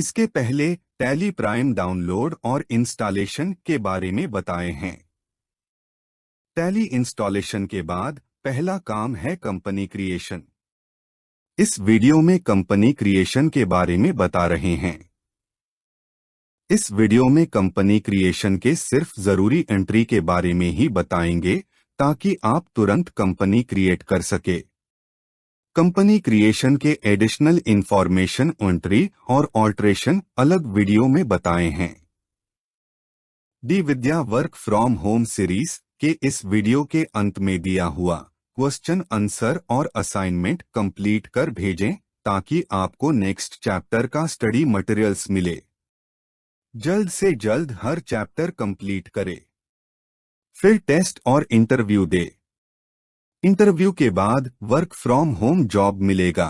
इसके पहले tally prime download और इंस्टॉलेशन के बारे में बताए हैं। टैली इंस्टॉलेशन के बाद पहला काम है कंपनी क्रिएशन। इस वीडियो में कंपनी क्रिएशन के बारे में बता रहे हैं। इस वीडियो में कंपनी क्रिएशन के सिर्फ जरूरी एंट्री के बारे में ही बताएंगे ताकि आप तुरंत कंपनी क्रिएट कर सके। कंपनी क्रिएशन के एडिशनल इंफॉर्मेशन एंट्री और ऑल्ट्रेशन अलग वीडियो में बताए हैं। D Vidya work from home series के इस वीडियो के अंत में दिया हुआ क्वेश्चन आंसर और असाइनमेंट कंप्लीट कर भेजें ताकि आपको नेक्स्ट चैप्टर का स्टडी मटेरियल्स मिले। जल्द से जल्द हर चैप्टर कंप्लीट करे, फिर टेस्ट और इंटरव्यू दे। इंटरव्यू के बाद वर्क फ्रॉम होम जॉब मिलेगा।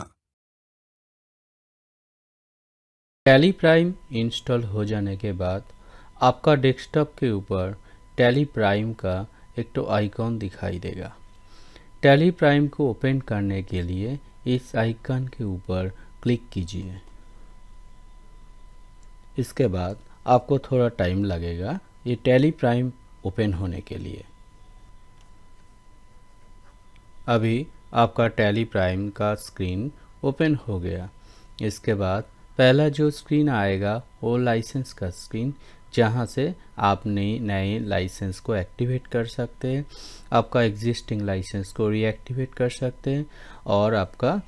टैली प्राइम इंस्टॉल हो जाने के बाद आपका डेस्कटॉप के ऊपर टैली प्राइम का एक तो आइकॉन दिखाई देगा। टैली प्राइम को ओपन करने के लिए इस आइकन के ऊपर क्लिक कीजिए। इसके बाद आपको थोड़ा टाइम लगेगा ये टैली प्राइम ओपन होने के लिए। अभी आपका टैली प्राइम का स्क्रीन ओपन हो गया। इसके बाद पहला जो स्क्रीन आएगा वो लाइसेंस का स्क्रीन, जहां से आप नए लाइसेंस को एक्टिवेट कर सकते हैं, आपका एग्जिस्टिंग लाइसेंस को रीएक्टिवेट कर सकते हैं और आपका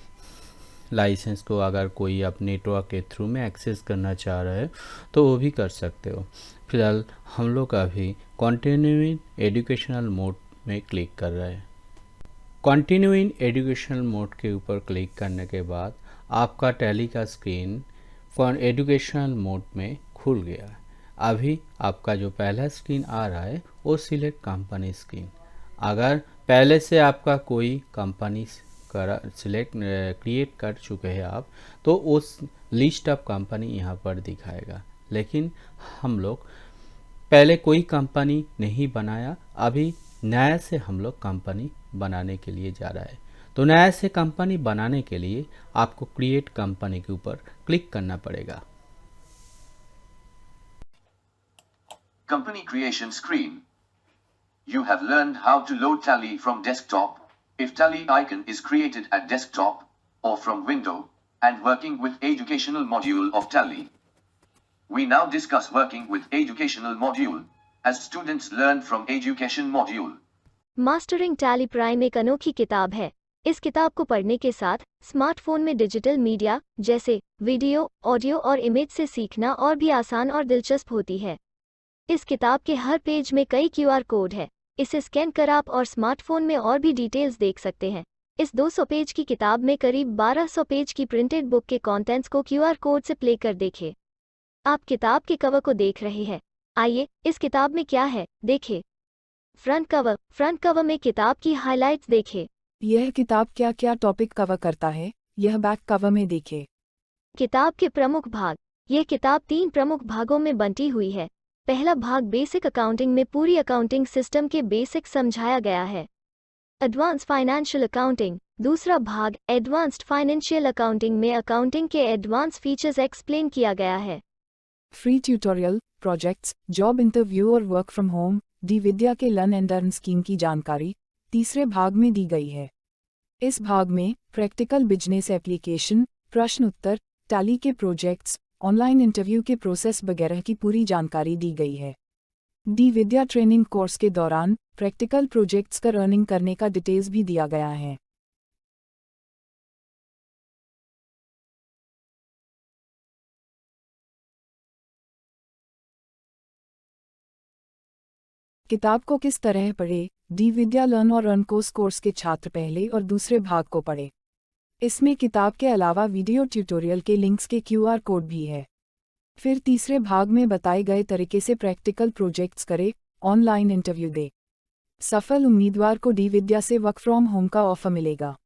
लाइसेंस को अगर कोई आप नेटवर्क के थ्रू में एक्सेस करना चाह रहे हो तो वो भी कर सकते हो। फिलहाल हम लोग अभी कंटिन्यूइंग एजुकेशनल मोड में क्लिक कर रहे हैं। कंटिन्यूइंग एजुकेशनल मोड के ऊपर क्लिक करने के बाद आपका टैली का स्क्रीन फॉर एजुकेशनल मोड में खुल गया। अभी आपका जो पहला स्क्रीन आ रहा है वो सिलेक्ट कंपनी स्क्रीन। अगर पहले से आपका कोई कंपनी सिलेक्ट क्रिएट कर चुके हैं आप, तो उस लिस्ट ऑफ कंपनी यहाँ पर दिखाएगा। लेकिन हम लोग पहले कोई कंपनी नहीं बनाया, अभी नया से हम लोग कंपनी बनाने के लिए जा रहा है। तो नया से कंपनी बनाने के लिए आपको क्रिएट कंपनी के ऊपर क्लिक करना पड़ेगा। Company creation screen. You have learned how to load Tally from desktop. If Tally icon is created at desktop or from window and working with educational module of Tally. We now discuss working with educational module as students learn from education module. Mastering tally prime एक अनोखी किताब है। इस किताब को पढ़ने के साथ स्मार्टफोन में डिजिटल मीडिया जैसे वीडियो, ऑडियो और इमेज से सीखना और भी आसान और दिलचस्प होती है। इस किताब के हर पेज में कई क्यूआर कोड है। इसे स्कैन कर आप और स्मार्टफोन में और भी डिटेल्स देख सकते हैं। इस 200 पेज की किताब में करीब 1200 पेज की प्रिंटेड बुक के कंटेंट्स को क्यूआर कोड से प्ले कर देखें। आप किताब के कवर को देख रहे हैं। आइए इस किताब में क्या है देखें। फ्रंट कवर में किताब की हाइलाइट्स देखें। यह किताब क्या क्या टॉपिक कवर करता है, यह बैक कवर में देखें। किताब के प्रमुख भाग। यह किताब 3 प्रमुख भागों में बंटी हुई है। पहला भाग बेसिक अकाउंटिंग में पूरी अकाउंटिंग सिस्टम के बेसिक समझाया गया है। Advance financial accounting. दूसरा भाग एडवांस्ड फाइनेंशियल अकाउंटिंग में अकाउंटिंग के एडवांस फीचर्स एक्सप्लेन किया गया है। Free tutorial, projects, job interview और वर्क फ्रॉम होम डी विद्या के लर्न एंड अर्न स्कीम की जानकारी तीसरे भाग में दी गई है। इस भाग में प्रैक्टिकल बिजनेस एप्लीकेशन, प्रश्न उत्तर, टैली के प्रोजेक्ट्स, ऑनलाइन इंटरव्यू के प्रोसेस वगैरह की पूरी जानकारी दी गई है। डी विद्या ट्रेनिंग कोर्स के दौरान प्रैक्टिकल प्रोजेक्ट्स का रनिंग करने का डिटेल्स भी दिया गया है। किताब को किस तरह पढ़े? डी विद्या लर्न और अर्न कोर्स के छात्र पहले और दूसरे भाग को पढ़े। इसमें किताब के अलावा वीडियो ट्यूटोरियल के लिंक्स के क्यूआर कोड भी है। फिर तीसरे भाग में बताए गए तरीके से प्रैक्टिकल प्रोजेक्ट्स करे, ऑनलाइन इंटरव्यू दे। सफल उम्मीदवार को डी विद्या से वर्क फ्रॉम होम का ऑफर मिलेगा।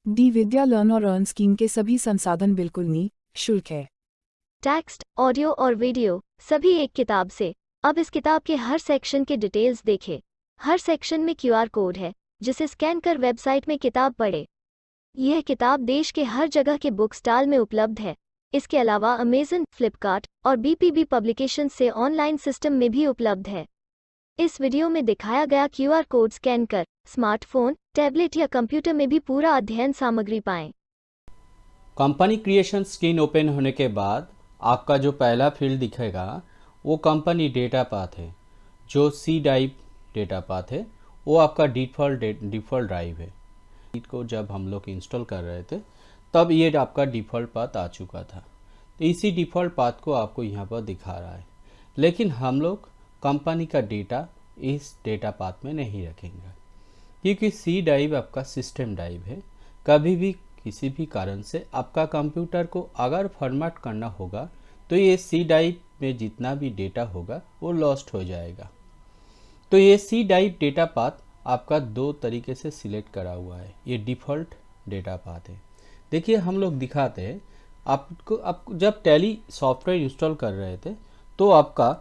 डी विद्या लर्न और अर्न स्कीम के सभी संसाधन बिल्कुल निःशुल्क है। टेक्स्ट, ऑडियो और वीडियो सभी एक किताब से। अब इस किताब के हर सेक्शन के डिटेल्स देखें। हर सेक्शन में क्यूआर कोड है जिसे स्कैन कर वेबसाइट में किताब पढ़े। यह किताब देश के हर जगह के बुक स्टॉल में उपलब्ध है। इसके अलावा अमेजन, फ्लिपकार्ट और बीपीबी पब्लिकेशन से ऑनलाइन सिस्टम में भी उपलब्ध है। इस वीडियो में दिखाया गया क्यूआर कोड स्कैन कर स्मार्टफोन, टैबलेट या कंप्यूटर में भी पूरा अध्ययन सामग्री पाएं। कंपनी क्रिएशन स्क्रीन ओपन होने के बाद आपका जो पहला फील्ड दिखेगा वो कंपनी डेटा पाथ है। जो सी ड्राइव डेटा पाथ है वो आपका डिफ़ॉल्ट ड्राइव है। को जब हम लोग इंस्टॉल कर रहे थे तब ये आपका डिफ़ॉल्ट पाथ आ चुका था, तो इसी डिफ़ॉल्ट पाथ को आपको यहाँ पर दिखा रहा है। लेकिन हम लोग कंपनी का डेटा इस डेटा पाथ में नहीं रखेंगे, क्योंकि सी ड्राइव आपका सिस्टम ड्राइव है। कभी भी किसी भी कारण से आपका कंप्यूटर को अगर फॉर्मेट करना होगा तो ये सी ड्राइव में जितना भी डेटा होगा वो लॉस्ट हो जाएगा। तो ये सी ड्राइव डेटा पाथ आपका दो तरीके से सिलेक्ट करा हुआ है। ये डिफ़ॉल्ट डेटा पाथ है। देखिए हम लोग दिखाते हैं आपको जब टैली सॉफ्टवेयर इंस्टॉल कर रहे थे तो आपका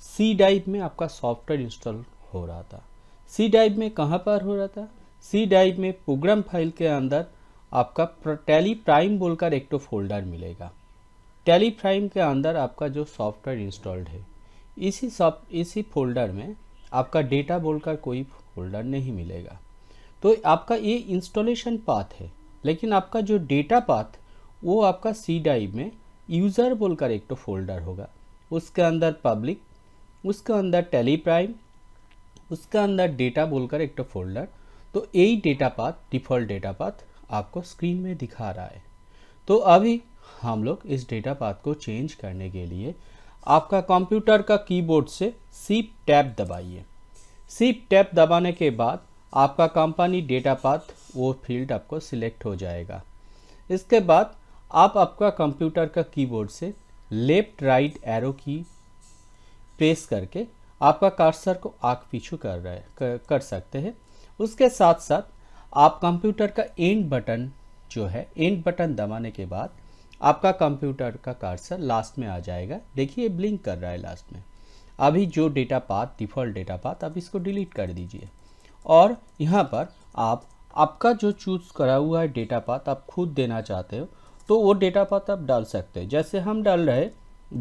सी ड्राइव में आपका सॉफ्टवेयर इंस्टॉल हो रहा था। सी ड्राइव में कहाँ पर हो रहा था? सी ड्राइव में प्रोग्राम फाइल के अंदर आपका टैली प्राइम बोलकर एक तो फोल्डर मिलेगा। टैली प्राइम के अंदर आपका जो सॉफ्टवेयर इंस्टॉल्ड है इसी फोल्डर में आपका डेटा बोलकर कोई फोल्डर नहीं मिलेगा। तो आपका ये इंस्टॉलेशन पाथ है, लेकिन आपका जो डेटा पाथ वो आपका सी ड्राइव में यूज़र बोलकर एक तो फोल्डर होगा, उसके अंदर पब्लिक, उसके अंदर टैली प्राइम, उसके अंदर डेटा बोलकर एक तो फोल्डर। तो यही data path, default data path आपको स्क्रीन में दिखा रहा है। तो अभी हम लोग इस डेटा पाथ को चेंज करने के लिए आपका कंप्यूटर का कीबोर्ड से शिफ्ट टैब दबाइए। शिफ्ट टैब दबाने के बाद आपका कंपनी डेटा पाथ वो फील्ड आपको सिलेक्ट हो जाएगा। इसके बाद आप आपका कंप्यूटर का कीबोर्ड से लेफ्ट राइट एरो की प्रेस करके आपका कर्सर को आगे पीछे कर सकते हैं। उसके साथ साथ आप कंप्यूटर का एंड बटन जो है, एंड बटन दबाने के बाद आपका कंप्यूटर का कर्सर लास्ट में आ जाएगा। देखिए ब्लिंक कर रहा है लास्ट में। अभी जो data path, default data path, आप इसको डिलीट कर दीजिए और यहाँ पर आप आपका जो चूज़ करा हुआ है डेटा पाथ आप खुद देना चाहते हो तो वो डेटा पाथ आप डाल सकते हैं। जैसे हम डाल रहे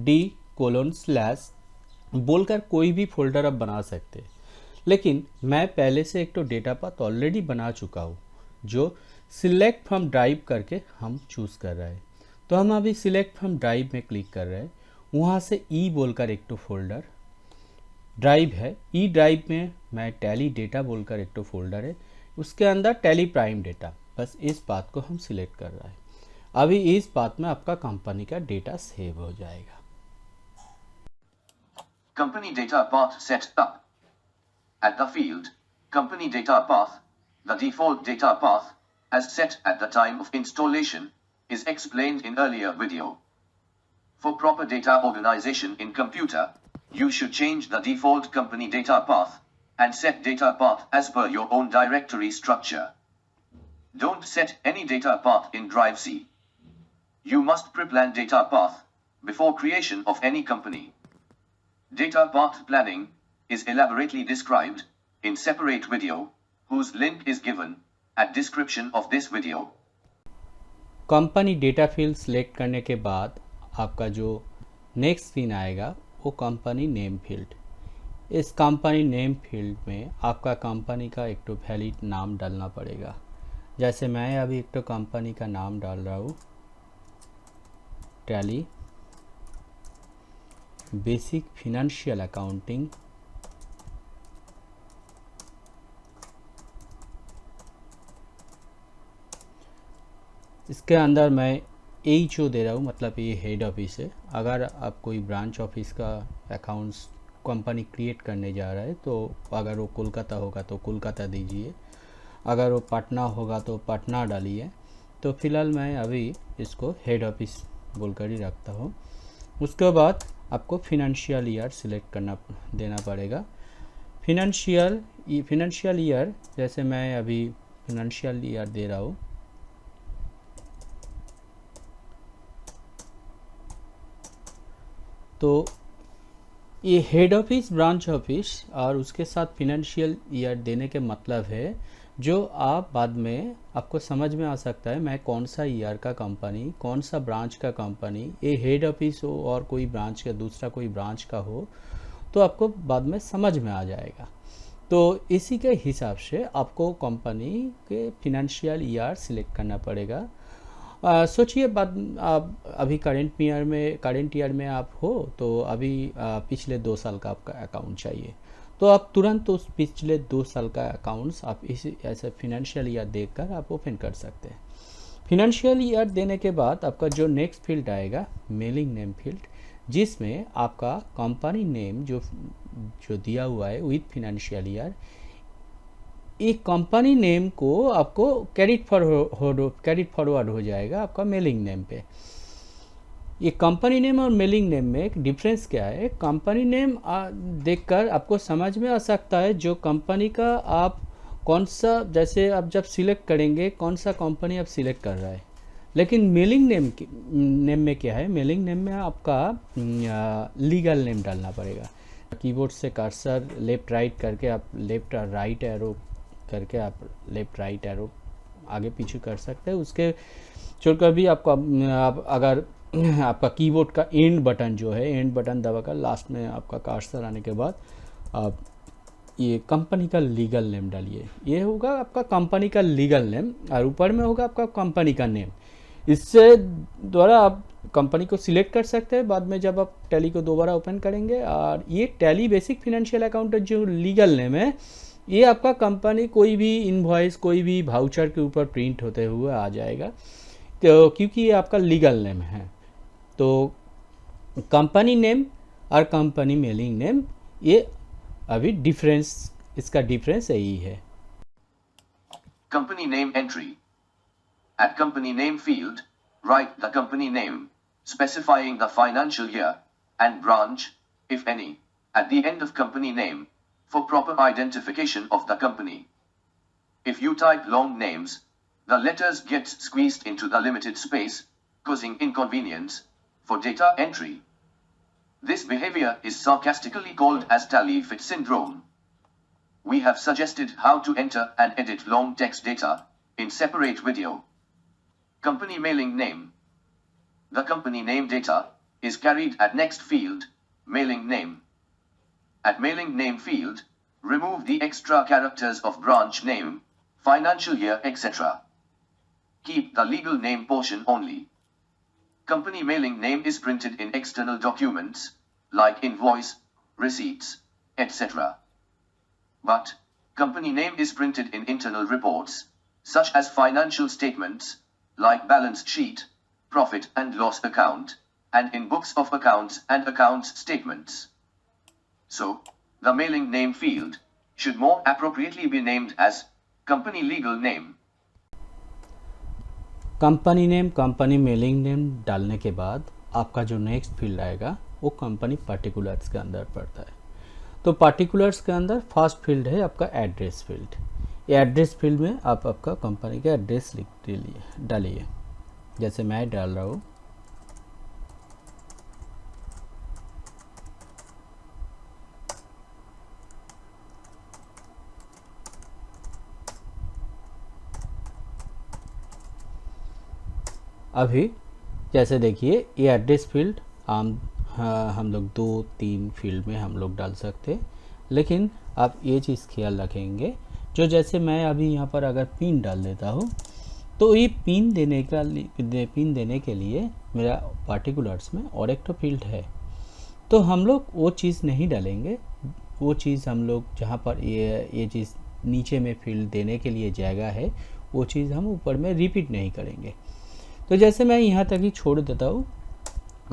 D:/ बोलकर कोई भी फोल्डर आप बना सकते हैं। लेकिन मैं पहले से एक तो डेटा पाथ ऑलरेडी बना चुका हूँ जो सिलेक्ट फ्रॉम ड्राइव करके हम चूज़ कर रहे हैं। तो हम अभी सिलेक्ट फ्रॉम ड्राइव में क्लिक कर रहे हैं। वहाँ से ई बोलकर एक तो फोल्डर ड्राइव है, ई ड्राइव में मैं टैली डेटा बोलकर एक तो फोल्डर है, उसके अंदर टैली प्राइम डेटा, बस इस पाथ को हम सिलेक्ट कर रहे हैं। अभी इस पाथ में आपका कंपनी का डेटा सेव हो जाएगा। Company data path set up. At the field, company data path, the default data path, as set at the time of installation, is explained in earlier video. For proper data organization in computer, you should change the default company data path and set data path as per your own directory structure. Don't set any data path in Drive C. You must pre-plan data path before creation of any company. Data path planning is elaborately described in separate video, whose link is given at description of this video. Company data field select करने के बाद आपका जो next screen आएगा वो company name field. इस company name field में आपका कंपनी का एक तो वैलिड नाम डालना पड़ेगा। जैसे मैं अभी एक तो कंपनी का नाम डाल रहा हूँ टैली बेसिक फिनेंशियल अकाउंटिंग इसके अंदर मैं यही जो दे रहा हूँ, मतलब ये हेड ऑफिस है। अगर आप कोई ब्रांच ऑफिस का अकाउंट्स कंपनी क्रिएट करने जा रहा है तो अगर वो कोलकाता होगा तो कोलकाता दीजिए, अगर वो पटना होगा तो पटना डालिए। तो फ़िलहाल मैं अभी इसको हेड ऑफिस बोलकर ही रखता हूँ। उसके बाद आपको फिनेंशियल ईयर सिलेक्ट देना पड़ेगा। फिनेंशियल ईयर जैसे मैं अभी फिनेंशियल ईयर दे रहा हूँ, तो ये हेड ऑफिस, ब्रांच ऑफिस और उसके साथ फिनेंशियल ईयर देने के मतलब है जो आप बाद में आपको समझ में आ सकता है, मैं कौन सा ईयर का कंपनी, कौन सा ब्रांच का कंपनी, ये हेड ऑफिस हो और कोई ब्रांच का दूसरा कोई ब्रांच का हो, तो आपको बाद में समझ में आ जाएगा। तो इसी के हिसाब से आपको कंपनी के फिनेंशियल ईयर सिलेक्ट करना पड़ेगा। सोचिए बाद आप अभी करंट ईयर में आप हो, तो अभी पिछले 2 साल का आपका अकाउंट चाहिए, तो आप तुरंत उस पिछले 2 साल का अकाउंट्स आप इसी ऐसे फिनेंशियल ईयर देखकर आप ओपन कर सकते हैं। फिनेंशियल ईयर देने के बाद आपका जो नेक्स्ट फील्ड आएगा मेलिंग नेम फील्ड, जिसमें आपका कंपनी नेम जो दिया हुआ है विथ फिनेंशियल ईयर, एक कंपनी नेम को आपको कैरिड फॉरवर्ड हो जाएगा आपका मेलिंग नेम पे। ये कंपनी नेम और मेलिंग नेम में एक डिफरेंस क्या है? कंपनी नेम देखकर आपको समझ में आ सकता है जो कंपनी का आप कौन सा, जैसे आप जब सिलेक्ट करेंगे कौन सा कंपनी आप सिलेक्ट कर रहा है। लेकिन मेलिंग नेम में क्या है? मेलिंग नेम में आपका लीगल नेम डालना पड़ेगा। कीबोर्ड से कर्सर लेफ़्ट राइट करके आप लेफ़्ट और राइट एरो करके आप लेफ़्ट राइट एरो आगे पीछे कर सकते हैं। उसके छोड़कर भी आपको आप अगर आपका कीबोर्ड का एंड बटन जो है, एंड बटन दबाकर लास्ट में आपका कर्सर आने के बाद आप ये कंपनी का लीगल नेम डालिए। ये होगा आपका कंपनी का लीगल नेम और ऊपर में होगा आपका कंपनी का नेम। इससे द्वारा आप कंपनी को सिलेक्ट कर सकते हैं बाद में जब आप टैली को दोबारा ओपन करेंगे। और ये टैली बेसिक फिनेंशियल अकाउंट जो लीगल नेम है, ये आपका कंपनी कोई भी इनवॉइस, कोई भी वाउचर के ऊपर प्रिंट होते हुए आ जाएगा, तो क्योंकि ये आपका लीगल नेम है। तो कंपनी नेम और कंपनी मेलिंग नेम, ये अभी डिफरेंस, इसका डिफरेंस यही है। Company name entry. At company name field, write the company name, specifying the financial year and branch, if any, at the end of company name, for proper identification of the company. If you type long names, the letters get squeezed into the limited space, causing inconvenience for data entry. This behavior is sarcastically called as tally fit syndrome. We have suggested how to enter and edit long text data in separate video. Company mailing name. The company name data is carried at next field, mailing name. At mailing name field, remove the extra characters of branch name, financial year, etc. Keep the legal name portion only. Company mailing name is printed in external documents, like invoice, receipts, etc. But, company name is printed in internal reports, such as financial statements, like balance sheet, profit and loss account, and in books of accounts and accounts statements. So, the mailing name field should more appropriately be named as company legal name. Company name, company mailing name डालने के बाद आपका जो next field आएगा वो company particulars के अंदर पड़ता है। तो पार्टिकुलर्स के अंदर फर्स्ट फील्ड है आपका एड्रेस फील्ड। ये एड्रेस फील्ड में आप आपका कंपनी का एड्रेस लिख डालिए, जैसे मैं डाल रहा हूँ। अभी जैसे देखिए ये एड्रेस फील्ड हम लोग 2-3 फील्ड में हम लोग डाल सकते हैं, लेकिन आप ये चीज़ ख्याल रखेंगे, जो जैसे मैं अभी यहाँ पर अगर पिन डाल देता हूँ, तो ये पिन देने के लिए मेरा पार्टिकुलर्स में और एक तो फील्ड है, तो हम लोग वो चीज़ नहीं डालेंगे। वो चीज़ हम लोग जहाँ पर ये चीज़ नीचे में फील्ड देने के लिए जगह है, वो चीज़ हम ऊपर में रिपीट नहीं करेंगे। तो जैसे मैं यहाँ तक ही छोड़ देता हूँ,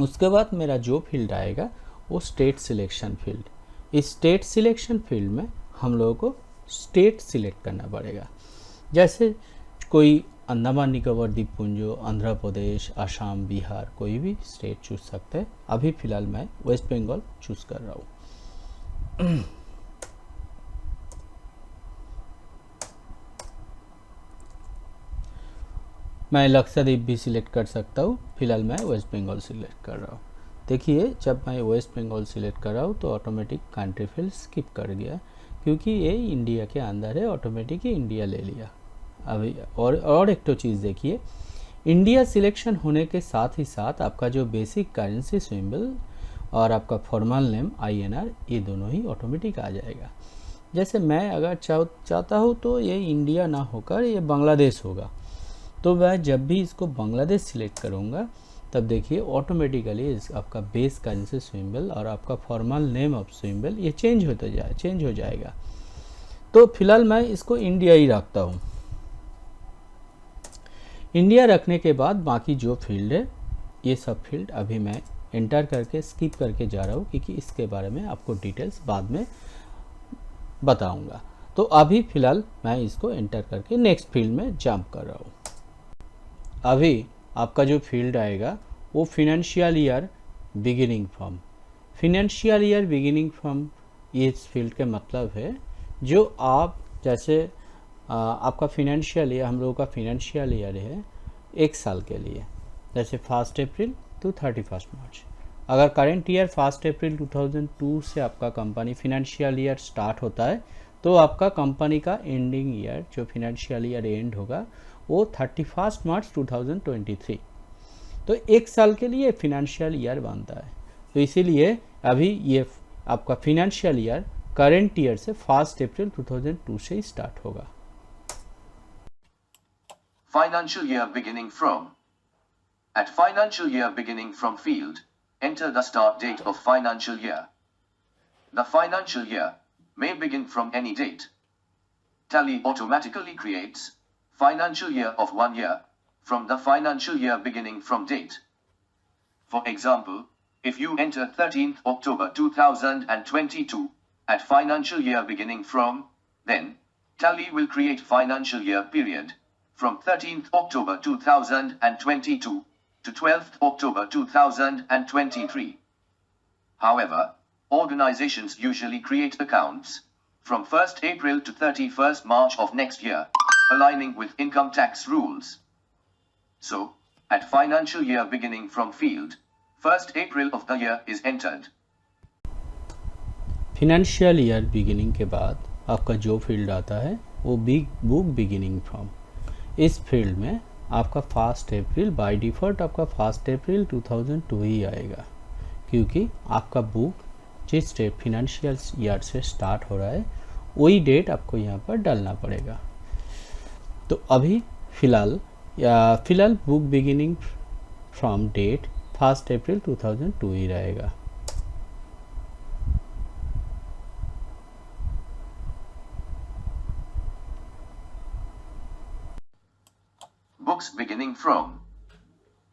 उसके बाद मेरा जो फील्ड आएगा वो स्टेट सिलेक्शन फील्ड। इस स्टेट सिलेक्शन फील्ड में हम लोगों को स्टेट सिलेक्ट करना पड़ेगा। जैसे कोई अंडमान निकोबार द्वीपपुंज, आंध्र प्रदेश, असम, बिहार, कोई भी स्टेट चूज सकते हैं। अभी फ़िलहाल मैं वेस्ट बंगाल चूज़ कर रहा हूँ। मैं लक्षद्वीप भी सिलेक्ट कर सकता हूँ, फिलहाल मैं वेस्ट बंगाल सिलेक्ट कर रहा हूँ। देखिए जब मैं वेस्ट बंगाल सिलेक्ट कर रहा हूँ तो ऑटोमेटिक कंट्री फील्ड स्किप कर गया, क्योंकि ये इंडिया के अंदर है, ऑटोमेटिक ही इंडिया ले लिया। अभी और एक तो चीज़ देखिए, इंडिया सिलेक्शन होने के साथ ही साथ आपका जो बेसिक करेंसी सिंबल और आपका फॉर्मल नेम INR ये दोनों ही ऑटोमेटिक आ जाएगा। जैसे मैं अगर चाहता हूँ तो ये इंडिया ना होकर ये बांग्लादेश होगा, तो मैं जब भी इसको बांग्लादेश सिलेक्ट करूँगा तब देखिए ऑटोमेटिकली आपका बेस करेंसी सिंबल और आपका फॉर्मल नेम ऑफ सिंबल ये चेंज हो जाएगा। तो फिलहाल मैं इसको इंडिया ही रखता हूँ। इंडिया रखने के बाद बाकी जो फील्ड है ये सब फील्ड अभी मैं एंटर करके स्किप करके जा रहा हूँ, क्योंकि इसके बारे में आपको डिटेल्स बाद में बताऊंगा। तो अभी फ़िलहाल मैं इसको एंटर करके नेक्स्ट फील्ड में जंप कर रहा हूँ। अभी आपका जो फील्ड आएगा वो financial year beginning from. Financial year beginning from ये इस फील्ड के मतलब है जो आप जैसे आपका फिनेंशियल ईयर, हम लोगों का फिनेंशियल ईयर है 1 साल के लिए, जैसे 1 अप्रैल to 31 मार्च। अगर करेंट ईयर 1 अप्रैल 2002 से आपका कंपनी फिनेंशियल ईयर स्टार्ट होता है तो आपका कंपनी का एंडिंग ईयर जो फिनेंशियल ईयर एंड होगा वो 31 मार्च 2023। तो 1 साल के लिए फिनेंशियल ईयर बनता है। तो इसीलिए अभी ये आपका फिनेंशियल ईयर करेंट ईयर से 1 अप्रैल 2002 से ही स्टार्ट होगा। Financial year beginning from. At financial year beginning from field, enter the start date of financial year. The financial year may begin from any date. Tally automatically creates financial year of 1 year from the financial year beginning from date. For example, if you enter 13th October 2022 at financial year beginning from, then Tally will create financial year period from 13th October 2022 to 12th October 2023. However, organizations usually create accounts from 1st April to 31st March of next year, aligning with income tax rules. So, at financial year beginning from field, 1st April of the year is entered. Financial year beginning के बाद आपका जो field आता है वो book beginning from. इस field में आपका 1 अप्रैल बाय डिफ़ॉल्ट आपका 1 अप्रैल 2002 ही आएगा, क्योंकि आपका बुक जिस डेट फिनेंशियल ईयर से स्टार्ट हो रहा है वही डेट आपको यहाँ पर डालना पड़ेगा। तो अभी फ़िलहाल बुक बिगिनिंग फ्रॉम डेट 1 अप्रैल 2002 ही रहेगा। Books beginning from.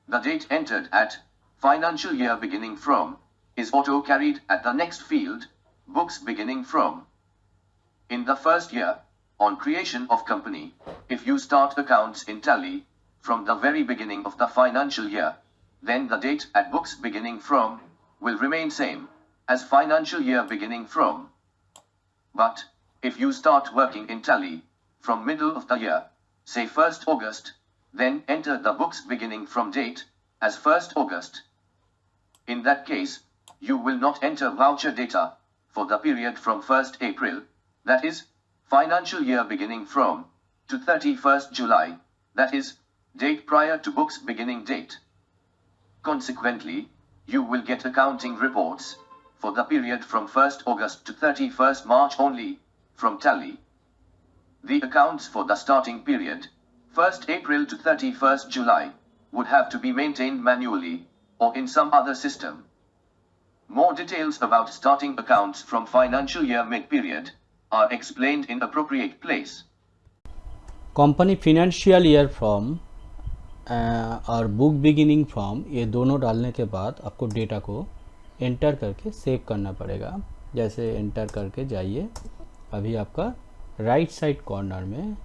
The date entered at financial year beginning from is auto-carried at the next field, books beginning from. In the first year, on creation of company, if you start accounts in Tally from the very beginning of the financial year, then the date at books beginning from will remain same as financial year beginning from. But, if you start working in Tally from middle of the year, say 1st August, then enter the books beginning from date as 1st August. In that case, you will not enter voucher data for the period from 1st April, that is, financial year beginning from, to 31st July, that is, date prior to books beginning date. Consequently, you will get accounting reports for the period from 1st August to 31st March only from Tally. The accounts for the starting period 1st April to 31st July would have to be maintained manually or in some other system. More details about starting accounts from financial year mid-period are explained in appropriate place. Company financial year from और book beginning from ये दोनों डालने के बाद आपको data को enter करके save करना पड़ेगा। जैसे एंटर करके जाइए, अभी आपका राइट साइड कॉर्नर में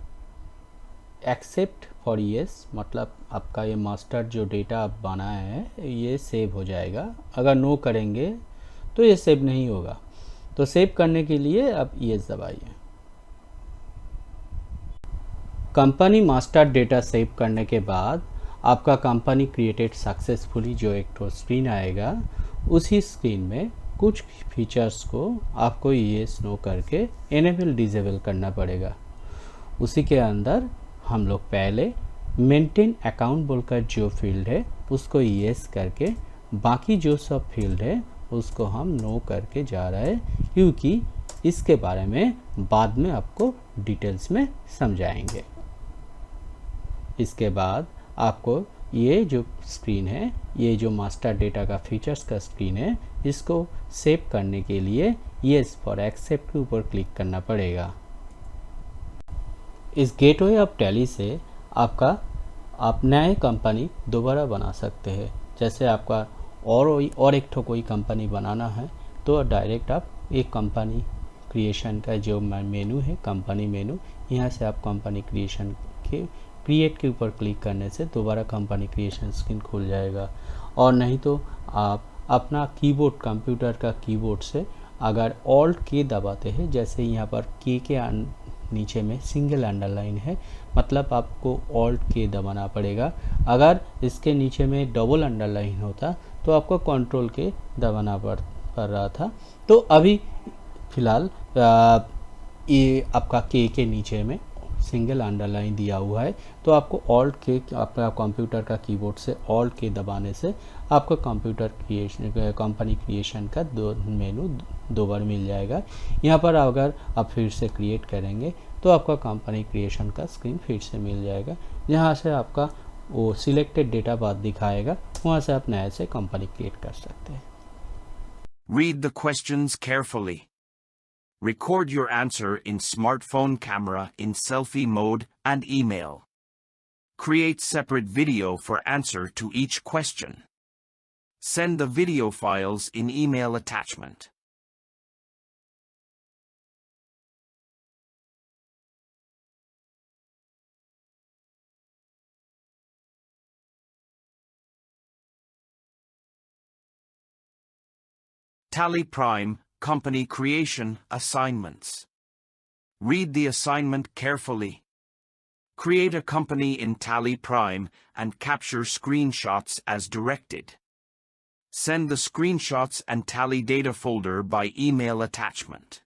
एक्सेप्ट फॉर येस, मतलब आपका ये मास्टर जो डेटा आप बनाए हैं ये सेव हो जाएगा। अगर नो करेंगे तो ये सेव नहीं होगा। तो सेव करने के लिए आप येस दबाइए। कंपनी मास्टर डेटा सेव करने के बाद आपका कंपनी क्रिएटेड सक्सेसफुली जो एक तो स्क्रीन आएगा, उसी स्क्रीन में कुछ फीचर्स को आपको येस नो करके इनेबल डिसेबल करना पड़ेगा। उसी के अंदर हम लोग पहले मेंटेन अकाउंट बोलकर जो फील्ड है उसको येस करके बाकी जो सब फील्ड है उसको हम नो करके जा रहे हैं, क्योंकि इसके बारे में बाद में आपको डिटेल्स में समझाएंगे। इसके बाद आपको ये जो स्क्रीन है, ये जो मास्टर डेटा का फीचर्स का स्क्रीन है, इसको सेव करने के लिए येस फॉर एक्सेप्ट के ऊपर क्लिक करना पड़ेगा। इस गेटवे ऑफ टैली से आप नए कंपनी दोबारा बना सकते हैं। जैसे आपका और एक ठो कोई कंपनी बनाना है तो डायरेक्ट आप एक कंपनी क्रिएशन का जो मेनू है, कंपनी मेनू, यहाँ से आप कंपनी क्रिएशन के क्रिएट के ऊपर क्लिक करने से दोबारा कंपनी क्रिएशन स्क्रीन खुल जाएगा। और नहीं तो आप अपना कीबोर्ड, कंप्यूटर का कीबोर्ड से अगर ऑल्ट की दबाते हैं, जैसे यहाँ पर के नीचे में सिंगल अंडरलाइन है, मतलब आपको ऑल्ट के दबाना पड़ेगा। अगर इसके नीचे में डबल अंडरलाइन होता तो आपको कंट्रोल के दबाना पड़ रहा था। तो अभी फ़िलहाल ये आपका के नीचे में सिंगल अंडरलाइन दिया हुआ है, तो आपको ऑल्ट के अपना कंप्यूटर का कीबोर्ड से ऑल्ट के दबाने से आपको कंप्यूटर क्रिएशन, कंपनी क्रिएशन का मेनू दो बार मिल जाएगा। यहाँ पर अगर आप फिर से क्रिएट करेंगे तो आपका कंपनी क्रिएशन का स्क्रीन फिर से मिल जाएगा, जहाँ से आपका वो सिलेक्टेड डेटा बाद दिखाएगा, वहाँ से आप नए से कंपनी क्रिएट कर सकते हैं। Read the questions carefully. Record your answer in smartphone camera in selfie mode and email. Create separate video for answer to each question. Send the video files in email attachment. Tally Prime Company Creation Assignments. Read the assignment carefully. Create a company in Tally Prime and capture screenshots as directed. Send the screenshots and Tally data folder by email attachment.